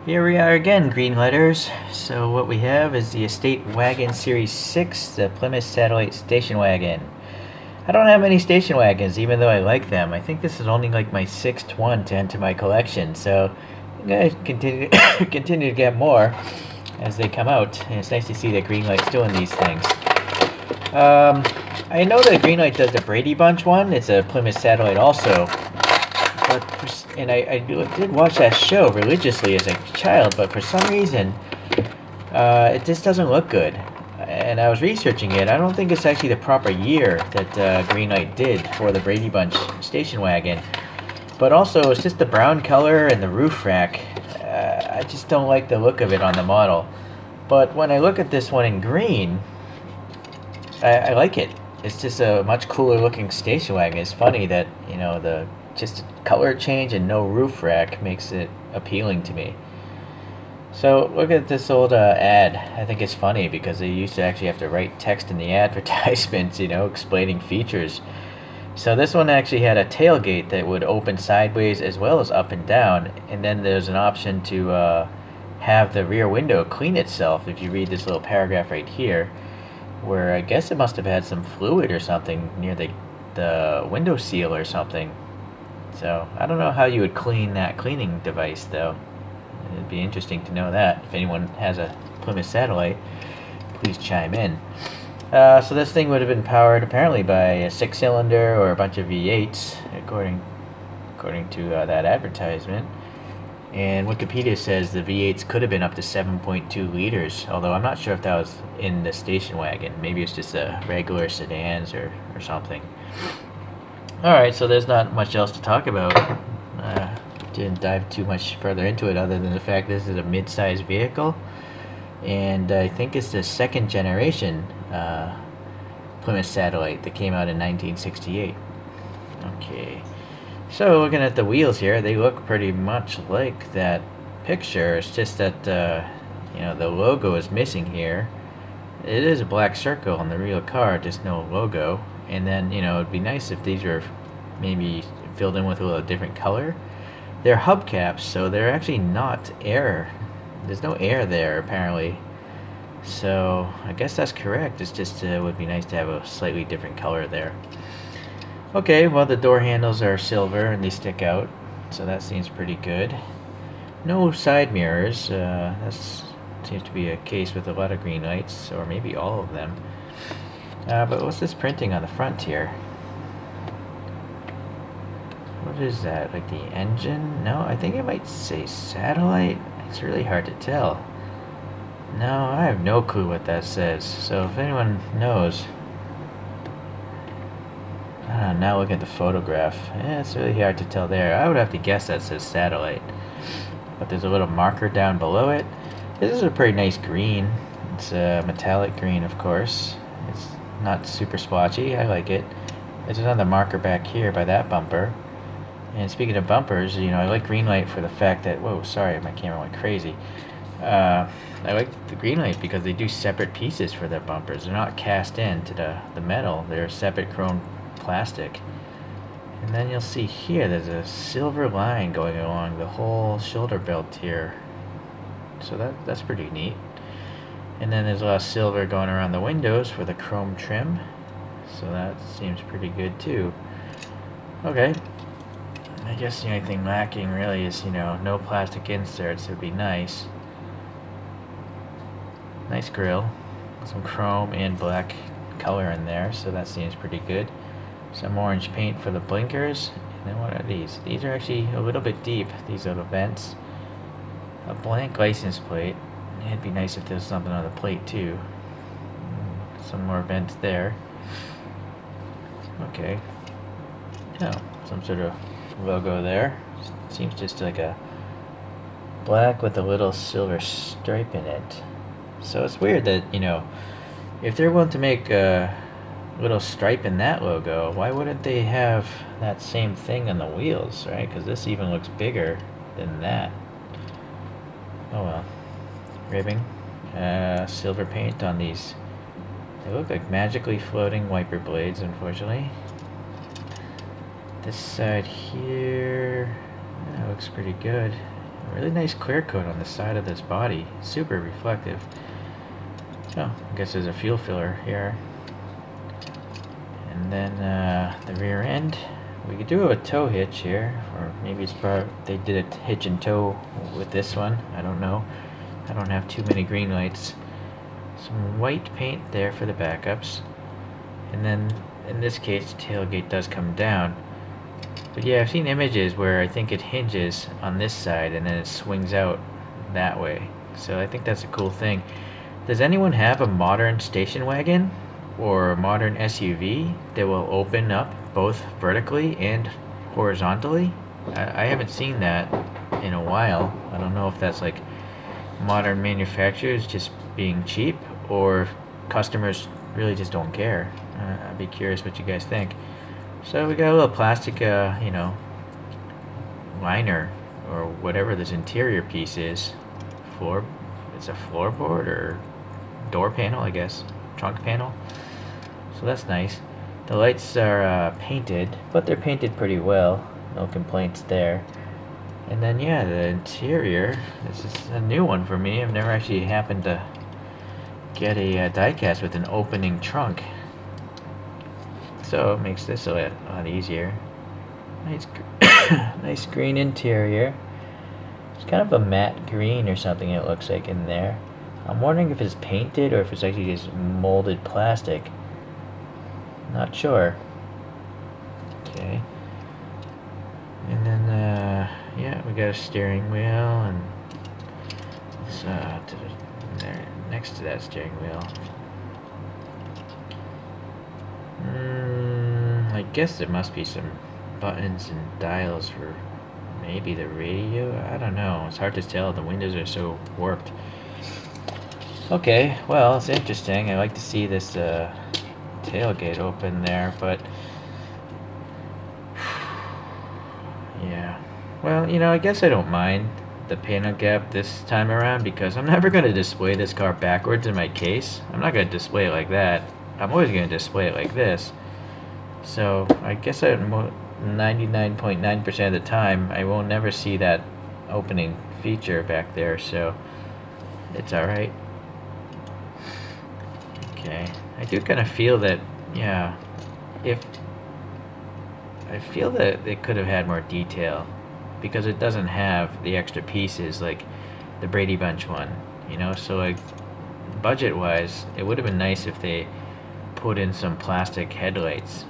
Here we are again, Greenlighters. So what we have is the Estate Wagon Series 6, the Plymouth Satellite Station Wagon. I don't have many station wagons, even though I like them. I think this is only like my sixth one to enter my collection, so I'm going to continue, continue to get more as they come out. And it's nice to see that Greenlight's doing these things. I know that Greenlight does the Brady Bunch one. It's a Plymouth Satellite also. And I did watch that show religiously as a child, but for some reason, it just doesn't look good. And I was researching it. I don't think it's actually the proper year that Greenlight did for the Brady Bunch station wagon. But also, it's just the brown color and the roof rack. I just don't like the look of it on the model. But when I look at this one in green, I like it. It's just a much cooler looking station wagon. It's funny that, you know, the just color change and no roof rack makes it appealing to me. So look at this old ad. I think it's funny because they used to actually have to write text in the advertisements, you know, explaining features. So this one actually had a tailgate that would open sideways as well as up and down, and then there's an option to have the rear window clean itself if you read this little paragraph right here, where I guess it must have had some fluid or something near the window seal or something. So I don't know how you would clean that cleaning device, though. It'd be interesting to know that. If anyone has a Plymouth Satellite, please chime in. So this thing would have been powered apparently by a 6-cylinder or a bunch of V8s, according to that advertisement. And Wikipedia says the V8s could have been up to 7.2 liters, although I'm not sure if that was in the station wagon. Maybe it's just a regular sedans or something. Alright, so there's not much else to talk about. Didn't dive too much further into it other than the fact this is a mid-sized vehicle. And I think it's the second generation Plymouth Satellite that came out in 1968. Okay, so looking at the wheels here, they look pretty much like that picture. It's just that, you know, the logo is missing here. It is a black circle on the real car, just no logo. And then, you know, it'd be nice if these were maybe filled in with a little different color. They're hubcaps, so they're actually not air. There's no air there, apparently. So, I guess that's correct. It's just, would be nice to have a slightly different color there. Okay, well, the door handles are silver and they stick out, so that seems pretty good. No side mirrors. That seems to be a case with a lot of Greenlights, or maybe all of them. But what's this printing on the front here? What is that? Like the engine? No, I think it might say satellite. It's really hard to tell. No, I have no clue what that says. So if anyone knows... now look at the photograph. Yeah, it's really hard to tell there. I would have to guess that says satellite. But there's a little marker down below it. This is a pretty nice green. It's a metallic green, of course. It's not super splotchy. I like it. There's another marker back here by that bumper. And speaking of bumpers, you know, I like Greenlight for the fact that... Whoa, sorry, my camera went crazy. I like the Greenlight because they do separate pieces for their bumpers. They're not cast into the metal. They're separate chrome plastic. And then you'll see here there's a silver line going along the whole shoulder belt here. So that's pretty neat. And then there's a lot of silver going around the windows for the chrome trim. So that seems pretty good too. Okay. I guess the only thing lacking really is, you know, no plastic inserts. It would be nice. Nice grille. Some chrome and black color in there, so that seems pretty good. Some orange paint for the blinkers. And then what are these? These are actually a little bit deep. These are the vents. A blank license plate. It'd be nice if there was something on the plate too. Some more vents there. Okay. Oh, some sort of logo there. Seems just like a black with a little silver stripe in it. So it's weird that, you know, if they're willing to make a little stripe in that logo, why wouldn't they have that same thing on the wheels, right? Because this even looks bigger than that. Oh well. Ribbing. Silver paint on these. They look like magically floating wiper blades, unfortunately. This side here, that looks pretty good. Really nice clear coat on the side of this body. Super reflective. So, I guess there's a fuel filler here. And then the rear end. We could do a tow hitch here, or maybe it's probably they did a hitch and tow with this one. I don't know. I don't have too many green lights. Some white paint there for the backups. And then in this case, the tailgate does come down. But yeah, I've seen images where I think it hinges on this side and then it swings out that way. So I think that's a cool thing. Does anyone have a modern station wagon or a modern SUV that will open up both vertically and horizontally? I haven't seen that in a while. I don't know if that's like modern manufacturers just being cheap or if customers really just don't care. I'd be curious what you guys think. So we got a little plastic, you know, liner or whatever this interior piece is. It's a floorboard or door panel, I guess, trunk panel. So that's nice. The lights are painted, but they're painted pretty well. No complaints there. And then yeah, the interior. This is a new one for me. I've never actually happened to get a diecast with an opening trunk. So it makes this a lot easier. Nice, nice green interior. It's kind of a matte green or something it looks like in there. I'm wondering if it's painted or if it's actually just molded plastic. Not sure. Okay. And then, yeah, we got a steering wheel and it's, there, next to that steering wheel. I guess there must be some buttons and dials for maybe the radio. I don't know. It's hard to tell. The windows are so warped. Okay, well, it's interesting. I like to see this tailgate open there, but yeah. Well, you know, I guess I don't mind the panel gap this time around because I'm never going to display this car backwards in my case. I'm not going to display it like that. I'm always going to display it like this. So I guess 99.9% of the time I will never see that opening feature back there, so it's alright. Okay, I do kind of feel that, yeah, I feel that they could have had more detail because it doesn't have the extra pieces like the Brady Bunch one, you know, so like budget wise it would have been nice if they put in some plastic headlights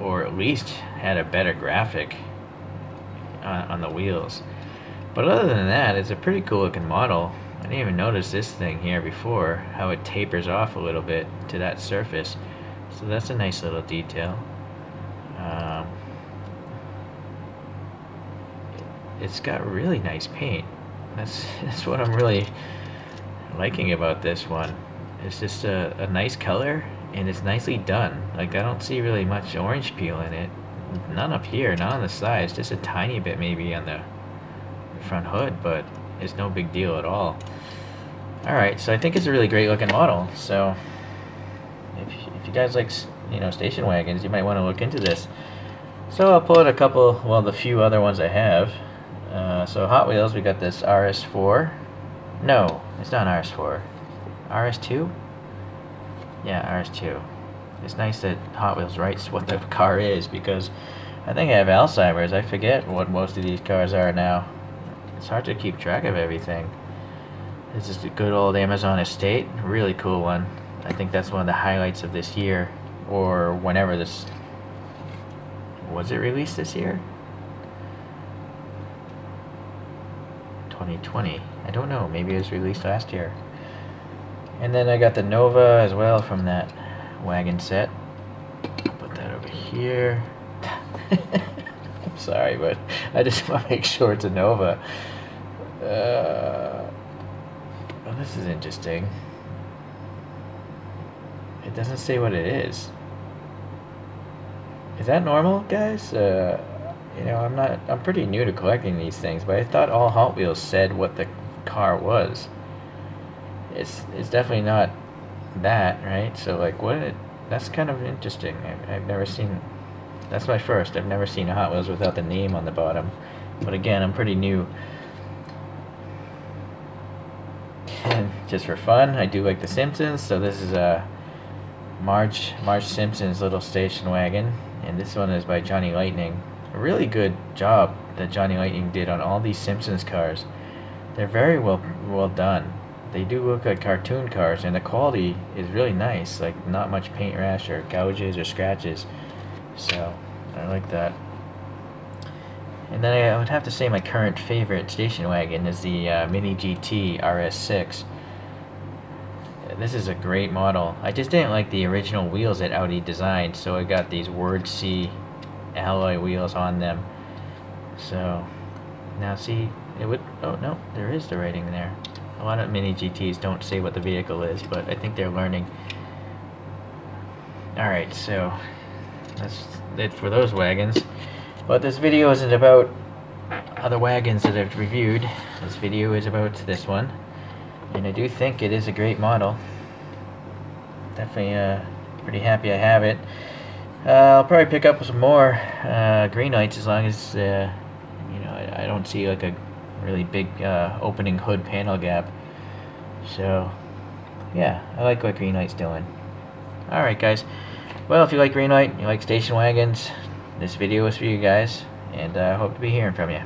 or at least had a better graphic on the wheels. But other than that, it's a pretty cool looking model. I didn't even notice this thing here before, how it tapers off a little bit to that surface. So that's a nice little detail. It's got really nice paint. That's what I'm really liking about this one. It's just a nice color and it's nicely done. Like I don't see really much orange peel in it. None up here, none on the sides, just a tiny bit maybe on the front hood, but it's no big deal at all. Alright, so I think it's a really great looking model. So if you guys like, you know, station wagons, you might want to look into this. So I'll pull out a couple, well, the few other ones I have. So Hot Wheels, we got this RS4. No, it's not RS4. RS2? Yeah, RS2. It's nice that Hot Wheels writes what the car is because I think I have Alzheimer's. I forget what most of these cars are now. It's hard to keep track of everything. This is a good old Amazon Estate. Really cool one. I think that's one of the highlights of this year, or whenever this... Was it released this year? 2020. I don't know. Maybe it was released last year. And then I got the Nova as well from that wagon set. Put that over here. I'm sorry, but I just want to make sure it's a Nova. Well, this is interesting. It doesn't say what it is. Is that normal, guys? You know, I'm pretty new to collecting these things, but I thought all Hot Wheels said what the car was. It's definitely not that, right? So like, that's kind of interesting. I've never seen, that's my first. I've never seen a Hot Wheels without the name on the bottom. But again, I'm pretty new. just for fun. I do like The Simpsons, so this is a Marge Simpson's little station wagon, and this one is by Johnny Lightning. A really good job that Johnny Lightning did on all these Simpsons cars. They're very well done. They do look like cartoon cars, and the quality is really nice. Like, not much paint rash or gouges or scratches. So I like that. And then I would have to say my current favorite station wagon is the Mini GT RS6. This is a great model. I just didn't like the original wheels that Audi designed, so I got these Word C alloy wheels on them. So now see, it would, oh no, there is the writing there. A lot of Mini GTs don't say what the vehicle is, but I think they're learning. Alright, so that's it for those wagons. But this video isn't about other wagons that I've reviewed. This video is about this one. And I do think it is a great model. Definitely pretty happy I have it. I'll probably pick up some more Greenlights as long as you know, I don't see like a really big opening hood panel gap. So yeah, I like what Greenlight's doing. Alright guys, well, if you like Greenlight, you like station wagons, this video is for you guys, and I hope to be hearing from you.